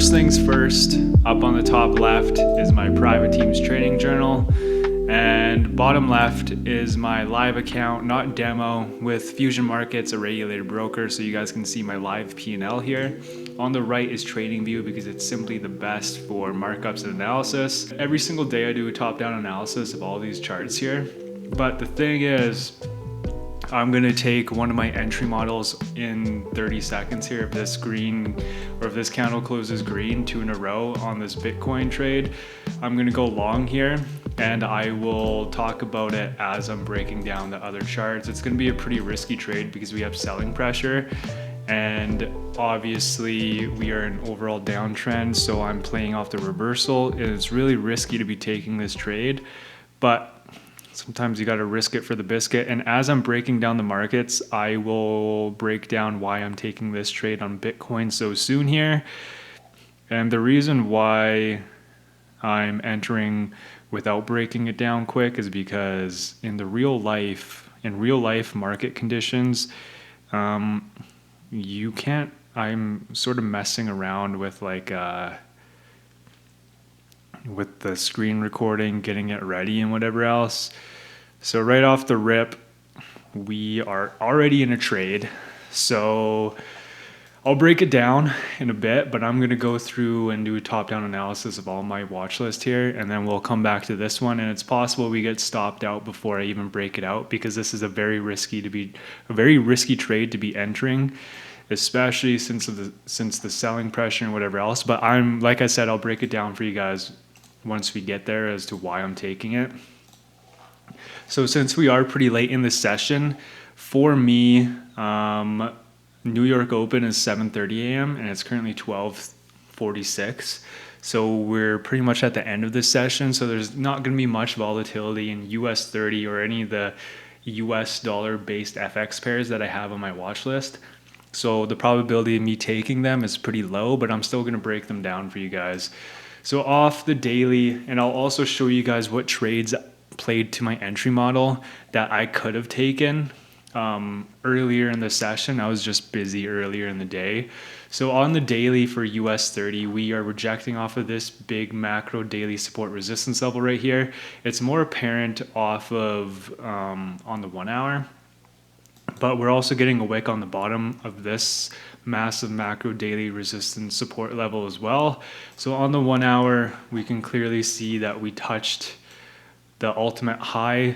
first things first, up on the top left is my private team's trading journal, and bottom left is my live account, not demo, with Fusion Markets, a regulated broker, so you guys can see my live P&L here. On the right is TradingView because it's simply the best for markups and analysis. Every single day I do a top-down analysis of all these charts here, but the thing is, I'm gonna take one of my entry models in 30 seconds here. If this green, or if this candle closes green 2 in a row on this Bitcoin trade, I'm gonna go long here, and I will talk about it as I'm breaking down the other charts. It's gonna be a pretty risky trade because we have selling pressure, and obviously we are in overall downtrend, so I'm playing off the reversal. It's really risky to be taking this trade, but sometimes you got to risk it for the biscuit. And as I'm breaking down the markets, I will break down why I'm taking this trade on Bitcoin so soon here. And the reason why I'm entering without breaking it down quick is because in real life market conditions, you can't, I'm sort of messing around with with the screen recording, getting it ready and whatever else. So right off the rip, we are already in a trade. So I'll break it down in a bit, but I'm going to go through and do a top-down analysis of all my watch list here, and then we'll come back to this one. And it's possible we get stopped out before I even break it out, because this is a very risky trade to be entering, especially since the selling pressure and whatever else. But like I said, I'll break it down for you guys once we get there as to why I'm taking it. So since we are pretty late in the session, for me, New York Open is 7:30 a.m. and it's currently 12:46. So we're pretty much at the end of this session. So there's not going to be much volatility in US 30 or any of the US dollar based FX pairs that I have on my watch list. So the probability of me taking them is pretty low, but I'm still going to break them down for you guys. So off the daily, and I'll also show you guys what trades played to my entry model that I could have taken earlier in the session. I was just busy earlier in the day. So on the daily for US 30, we are rejecting off of this big macro daily support resistance level right here. It's more apparent off of on the 1 hour, but we're also getting a wick on the bottom of this massive macro daily resistance support level as well. So on the 1 hour, we can clearly see that we touched the ultimate high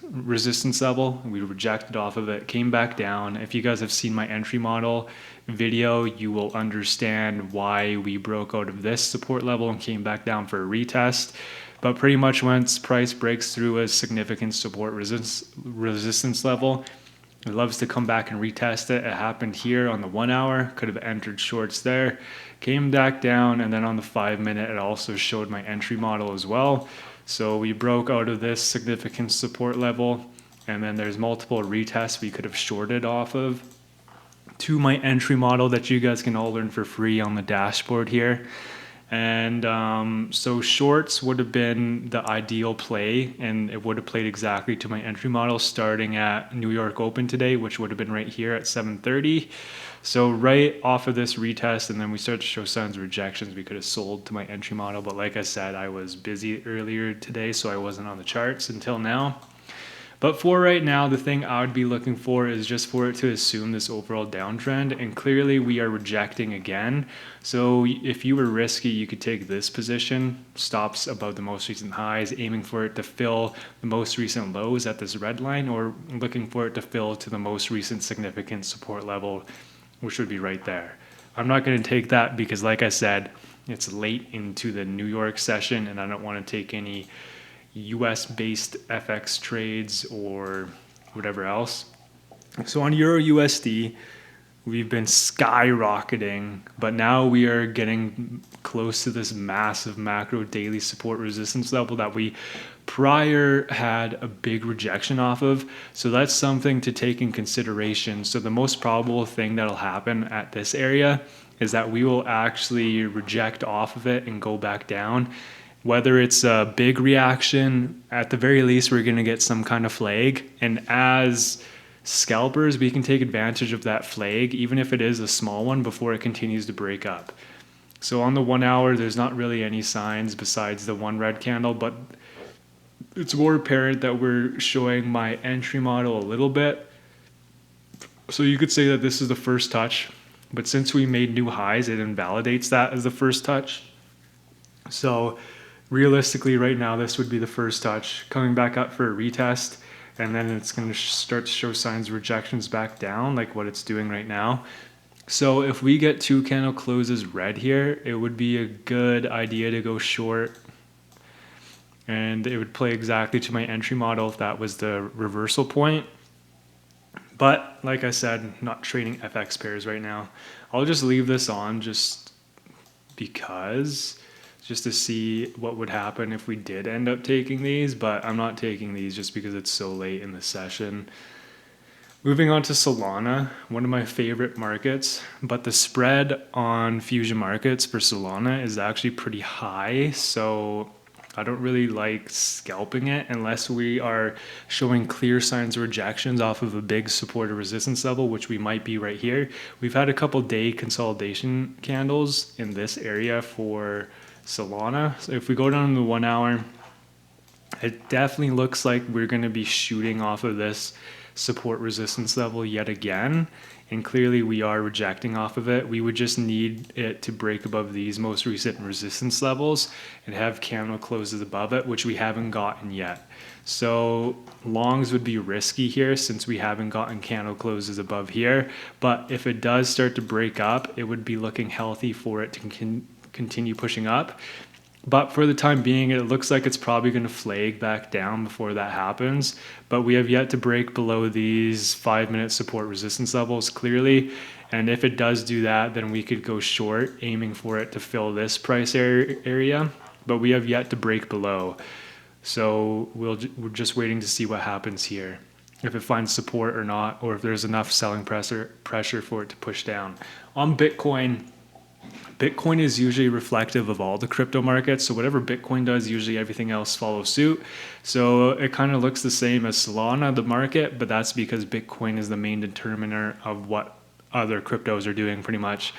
resistance level. We rejected off of it, came back down. If you guys have seen my entry model video, you will understand why we broke out of this support level and came back down for a retest. But pretty much once price breaks through a significant support resistance level, it loves to come back and retest it. It happened here on the 1 hour, could have entered shorts there, came back down, and then on the 5 minute, it also showed my entry model as well. So we broke out of this significant support level, and then there's multiple retests we could have shorted off of to my entry model that you guys can all learn for free on the dashboard here. And so shorts would have been the ideal play, and it would have played exactly to my entry model starting at New York Open today, which would have been right here at 7:30. So right off of this retest, and then we start to show signs of rejections, we could have sold to my entry model. But like I said, I was busy earlier today, so I wasn't on the charts until now. But for right now, the thing I would be looking for is just for it to assume this overall downtrend. And clearly we are rejecting again. So if you were risky, you could take this position, stops above the most recent highs, aiming for it to fill the most recent lows at this red line, or looking for it to fill to the most recent significant support level, which would be right there. I'm not going to take that because, like I said, it's late into the New York session and I don't want to take any US based FX trades or whatever else. So on Euro USD, we've been skyrocketing, but now we are getting close to this massive macro daily support resistance level that we prior had a big rejection off of. So that's something to take in consideration. So the most probable thing that'll happen at this area is that we will actually reject off of it and go back down. Whether it's a big reaction, at the very least, we're going to get some kind of flag. And as scalpers, we can take advantage of that flag, even if it is a small one, before it continues to break up. So on the 1 hour, there's not really any signs besides the one red candle, but it's more apparent that we're showing my entry model a little bit. So you could say that this is the first touch, but since we made new highs, it invalidates that as the first touch. So realistically right now, this would be the first touch, coming back up for a retest, and then it's going to start to show signs of rejections back down like what it's doing right now. So if we get 2 candle closes red here, it would be a good idea to go short, and it would play exactly to my entry model if that was the reversal point. But like I said, not trading FX pairs right now. I'll just leave this on just because, just to see what would happen if we did end up taking these, but I'm not taking these just because it's so late in the session. Moving on to Solana, one of my favorite markets, but the spread on Fusion Markets for Solana is actually pretty high, so I don't really like scalping it unless we are showing clear signs of rejections off of a big support or resistance level, which we might be right here. We've had a couple day consolidation candles in this area for Solana. So if we go down to the 1 hour, it definitely looks like we're going to be shooting off of this support resistance level yet again, and clearly we are rejecting off of it. We would just need it to break above these most recent resistance levels and have candle closes above it, which we haven't gotten yet. So longs would be risky here since we haven't gotten candle closes above here, but if it does start to break up, it would be looking healthy for it to continue pushing up. But for the time being, it looks like it's probably going to flag back down before that happens. But we have yet to break below these 5-minute support resistance levels clearly. And if it does do that, then we could go short, aiming for it to fill this price area. But we have yet to break below. So we're just waiting to see what happens here, if it finds support or not, or if there's enough selling pressure for it to push down. On Bitcoin is usually reflective of all the crypto markets. So whatever Bitcoin does, usually everything else follows suit. So it kind of looks the same as Solana, the market, but that's because Bitcoin is the main determiner of what other cryptos are doing pretty much.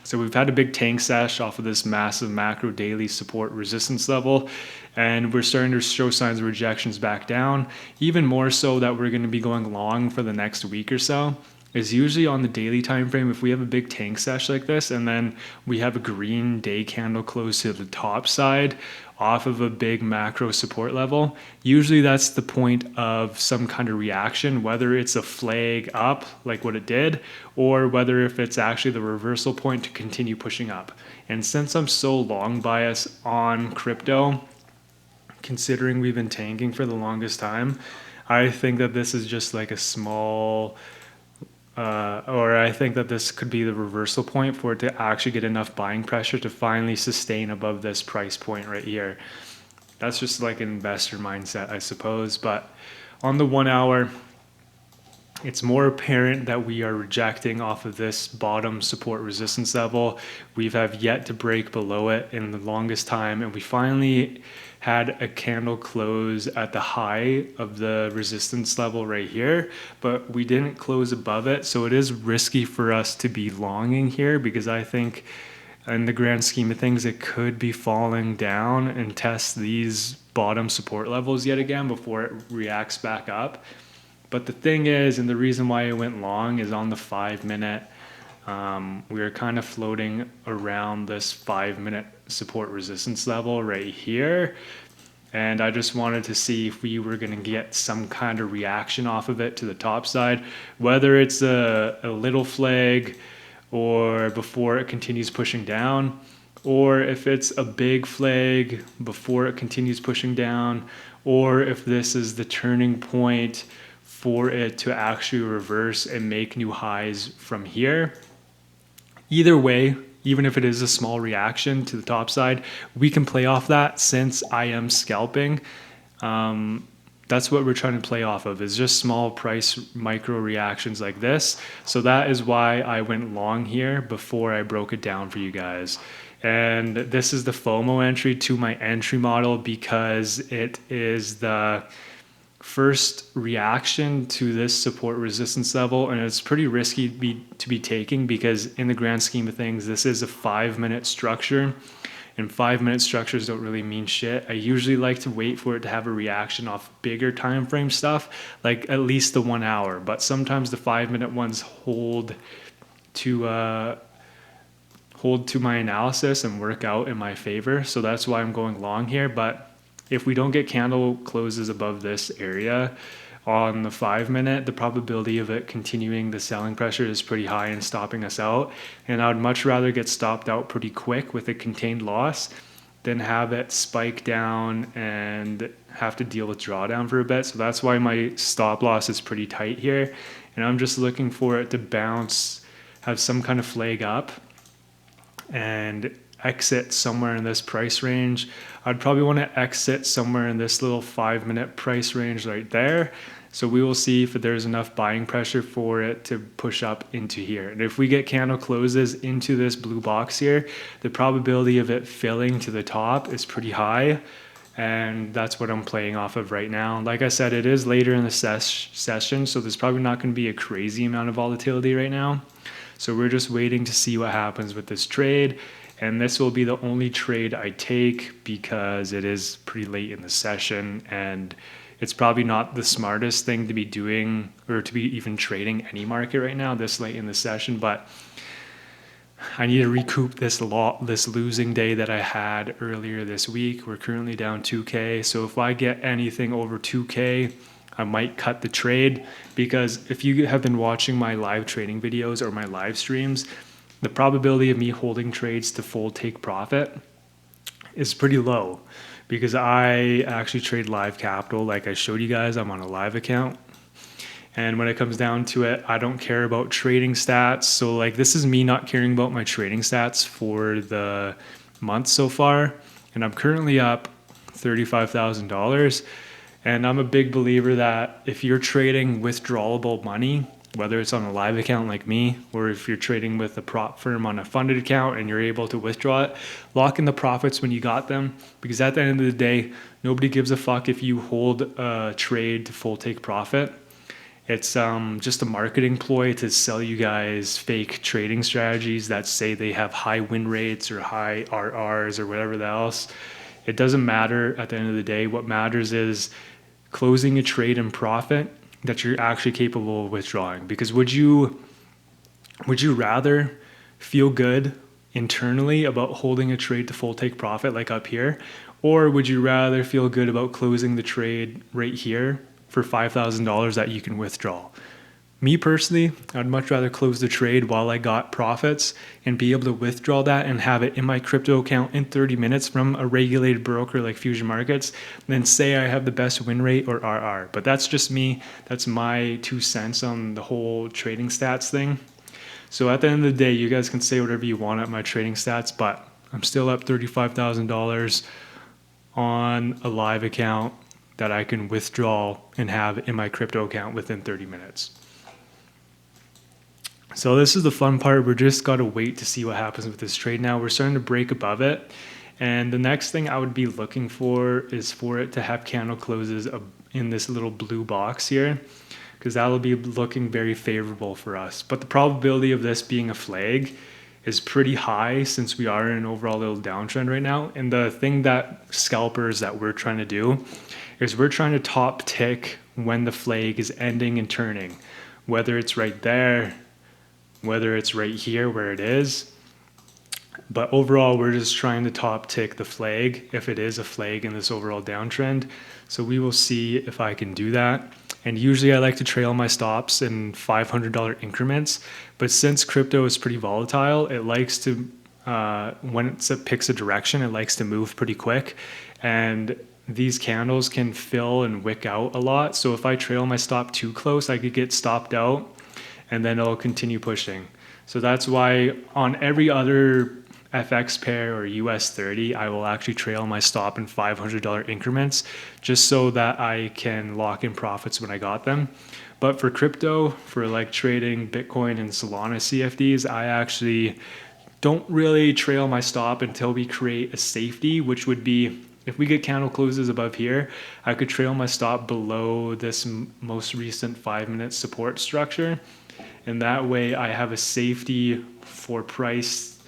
So we've had a big tank sesh off of this massive macro daily support resistance level, and we're starting to show signs of rejections back down. Even more so that we're going to be going long for the next week or so is usually on the daily time frame. If we have a big tank sesh like this and then we have a green day candle close to the top side off of a big macro support level, usually that's the point of some kind of reaction, whether it's a flag up like what it did, or whether if it's actually the reversal point to continue pushing up. And since I'm so long bias on crypto, considering we've been tanking for the longest time, I think that this is just like a small or I think that this could be the reversal point for it to actually get enough buying pressure to finally sustain above this price point right here. That's just like an investor mindset, I suppose. But on the 1 hour, it's more apparent that we are rejecting off of this bottom support resistance level. We have yet to break below it in the longest time, and we finally had a candle close at the high of the resistance level right here, but we didn't close above it. So it is risky for us to be longing here, because I think in the grand scheme of things, it could be falling down and test these bottom support levels yet again before it reacts back up. But the thing is, and the reason why I went long is on the 5-minute, we are kind of floating around this 5-minute support resistance level right here. And I just wanted to see if we were going to get some kind of reaction off of it to the top side, whether it's a little flag or before it continues pushing down, or if it's a big flag before it continues pushing down, or if this is the turning point for it to actually reverse and make new highs from here. Either way, even if it is a small reaction to the top side, we can play off that. Since I am scalping, that's what we're trying to play off of, is just small price micro reactions like this. So that is why I went long here before I broke it down for you guys. And this is the FOMO entry to my entry model, because it is the first reaction to this support resistance level, and it's pretty risky to be taking because in the grand scheme of things, this is a 5-minute structure, and 5-minute structures don't really mean shit. I usually like to wait for it to have a reaction off bigger time frame stuff, like at least the 1 hour, but sometimes the 5-minute ones hold to my analysis and work out in my favor. So that's why I'm going long here. But if we don't get candle closes above this area on the 5-minute, the probability of it continuing the selling pressure is pretty high and stopping us out. And I would much rather get stopped out pretty quick with a contained loss than have it spike down and have to deal with drawdown for a bit. So that's why my stop loss is pretty tight here. And I'm just looking for it to bounce, have some kind of flag up, and exit somewhere in this price range. I'd probably want to exit somewhere in this little 5-minute price range right there. So we will see if there's enough buying pressure for it to push up into here. And if we get candle closes into this blue box here, the probability of it filling to the top is pretty high. And that's what I'm playing off of right now. Like I said, it is later in the session, so there's probably not going to be a crazy amount of volatility right now. So we're just waiting to see what happens with this trade. And this will be the only trade I take because it is pretty late in the session and it's probably not the smartest thing to be doing or to be even trading any market right now this late in the session. But I need to recoup this losing day that I had earlier this week. We're currently down 2K. So if I get anything over 2K, I might cut the trade, because if you have been watching my live trading videos or my live streams, the probability of me holding trades to full take profit is pretty low because I actually trade live capital. Like I showed you guys, I'm on a live account. And when it comes down to it, I don't care about trading stats. So like this is me not caring about my trading stats for the month so far. And I'm currently up $35,000. And I'm a big believer that if you're trading withdrawable money, whether it's on a live account like me, or if you're trading with a prop firm on a funded account and you're able to withdraw it, lock in the profits when you got them. Because at the end of the day, nobody gives a fuck if you hold a trade to full take profit. It's just a marketing ploy to sell you guys fake trading strategies that say they have high win rates or high RRs or whatever else. It doesn't matter at the end of the day. What matters is closing a trade in profit that you're actually capable of withdrawing. Because would you rather feel good internally about holding a trade to full take profit like up here, or would you rather feel good about closing the trade right here for $5,000 that you can withdraw? Me personally, I'd much rather close the trade while I got profits and be able to withdraw that and have it in my crypto account in 30 minutes from a regulated broker like Fusion Markets than say I have the best win rate or RR. But that's just me. That's my 2 cents on the whole trading stats thing. So at the end of the day, you guys can say whatever you want at my trading stats, but I'm still up $35,000 on a live account that I can withdraw and have in my crypto account within 30 minutes. So this is the fun part. We're just got to wait to see what happens with this trade now. We're starting to break above it. And the next thing I would be looking for is for it to have candle closes in this little blue box here, because that'll be looking very favorable for us. But the probability of this being a flag is pretty high since we are in an overall little downtrend right now. And the thing that scalpers that we're trying to do is we're trying to top tick when the flag is ending and turning, whether it's right there, whether it's right here where it is. But overall, we're just trying to top tick the flag if it is a flag in this overall downtrend. So we will see if I can do that. And usually I like to trail my stops in $500 increments. But since crypto is pretty volatile, it likes to, when it picks a direction, it likes to move pretty quick. And these candles can fill and wick out a lot. So if I trail my stop too close, I could get stopped out and then it'll continue pushing. So that's why on every other FX pair or US 30, I will actually trail my stop in $500 increments just so that I can lock in profits when I got them. But for crypto, for like trading Bitcoin and Solana CFDs, I actually don't really trail my stop until we create a safety, which would be if we get candle closes above here, I could trail my stop below this most recent 5-minute support structure. And that way I have a safety for price.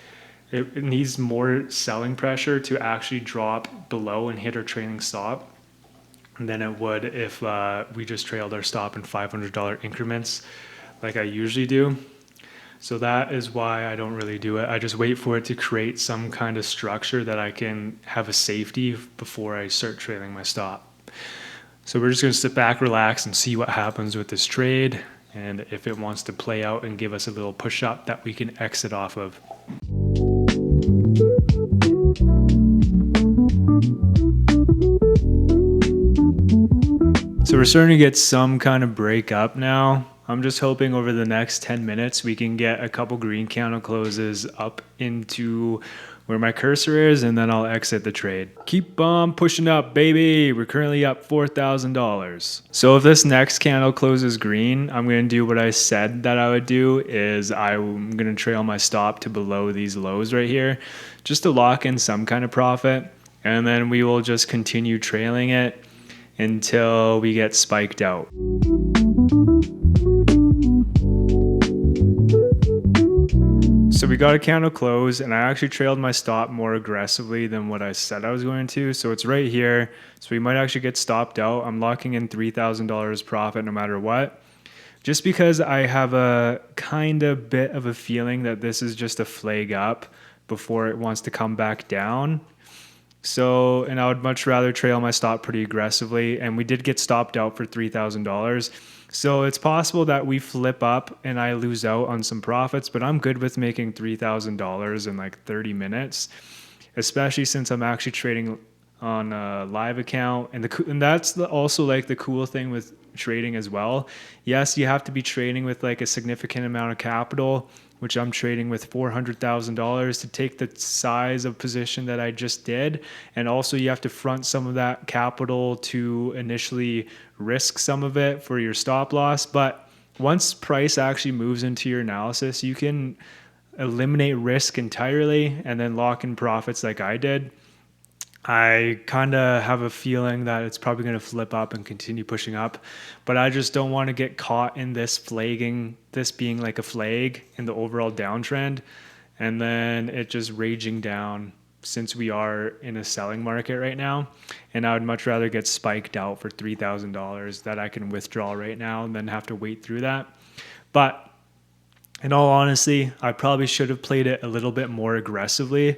It needs more selling pressure to actually drop below and hit our trailing stop than it would if we just trailed our stop in $500 increments like I usually do. So that is why I don't really do it. I just wait for it to create some kind of structure that I can have a safety before I start trailing my stop. So we're just going to sit back, relax, and see what happens with this trade, and if it wants to play out and give us a little push up that we can exit off of. So we're starting to get some kind of break up now. I'm just hoping over the next 10 minutes we can get a couple green candle closes up into where my cursor is, and then I'll exit the trade. Keep on pushing up, baby. We're currently up $4,000. So if this next candle closes green, I'm going to do what I said that I would do, is I'm going to trail my stop to below these lows right here just to lock in some kind of profit, and then we will just continue trailing it until we get spiked out. So we got a candle close, and I actually trailed my stop more aggressively than what I said I was going to. So it's right here. So we might actually get stopped out. I'm locking in $3,000 profit no matter what, just because I have a kind of bit of a feeling that this is just a flag up before it wants to come back down. So, and I would much rather trail my stop pretty aggressively. And we did get stopped out for $3,000. So it's possible that we flip up and I lose out on some profits, but I'm good with making $3,000 in like 30 minutes, especially since I'm actually trading on a live account. And that's also like the cool thing with trading as well. Yes, you have to be trading with like a significant amount of capital, which I'm trading with $400,000 to take the size of position that I just did. And also you have to front some of that capital to initially risk some of it for your stop loss. But once price actually moves into your analysis, you can eliminate risk entirely and then lock in profits like I did. I kind of have a feeling that it's probably going to flip up and continue pushing up, but I just don't want to get caught in this being like a flag in the overall downtrend, and then it just raging down, since we are in a selling market right now. And I would much rather get spiked out for $3,000 that I can withdraw right now than have to wait through that. But in all honesty, I probably should have played it a little bit more aggressively.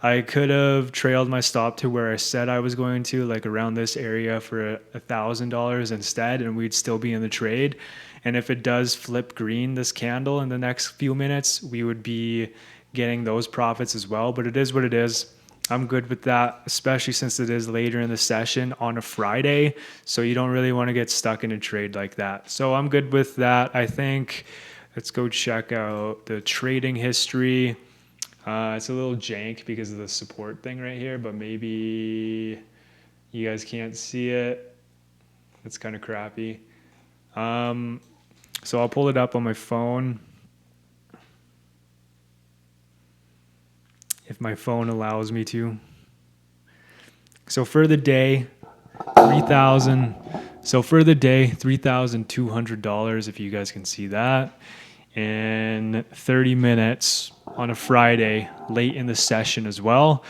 I could have trailed my stop to where I said I was going to, like around this area for $1,000 instead, and we'd still be in the trade. And if it does flip green, this candle, in the next few minutes, we would be getting those profits as well. But it is what it is. I'm good with that, especially since it is later in the session on a Friday. So you don't really want to get stuck in a trade like that. So I'm good with that. I think let's go check out the trading history. It's a little jank because of the support thing right here, but maybe you guys can't see it. It's kind of crappy. So I'll pull it up on my phone, if my phone allows me to. So for the day, $3,200, if you guys can see that, in 30 minutes on a Friday, late in the session as well.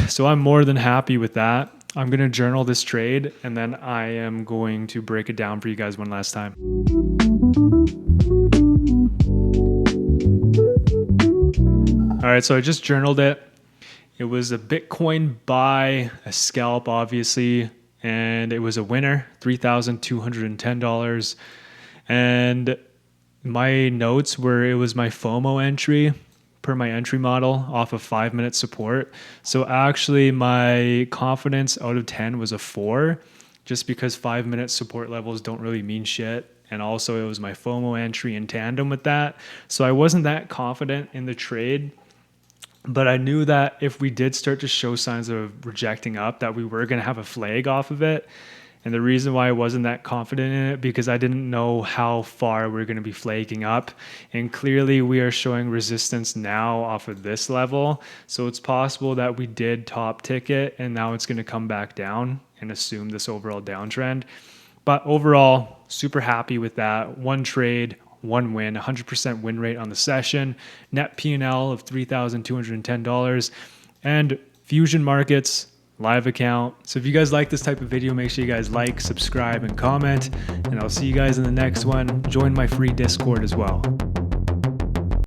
So I'm more than happy with that. I'm going to journal this trade, and then I am going to break it down for you guys one last time. All right, so I just journaled it. It was a Bitcoin buy, a scalp, obviously, and it was a winner, $3,210. And my notes were, it was my FOMO entry per my entry model off of 5-minute support. So actually my confidence out of 10 was a 4, just because 5-minute support levels don't really mean shit. And also it was my FOMO entry in tandem with that. So I wasn't that confident in the trade, but I knew that if we did start to show signs of rejecting up, that we were going to have a flag off of it. And the reason why I wasn't that confident in it, because I didn't know how far we're going to be flaking up. And clearly we are showing resistance now off of this level. So it's possible that we did top ticket and now it's going to come back down and assume this overall downtrend. But overall, super happy with that. One trade, one win, 100% win rate on the session, net P&L of $3,210, and Fusion Markets live account. So if you guys like this type of video, make sure you guys like, subscribe, and comment, and I'll see you guys in the next one. Join my free Discord as well.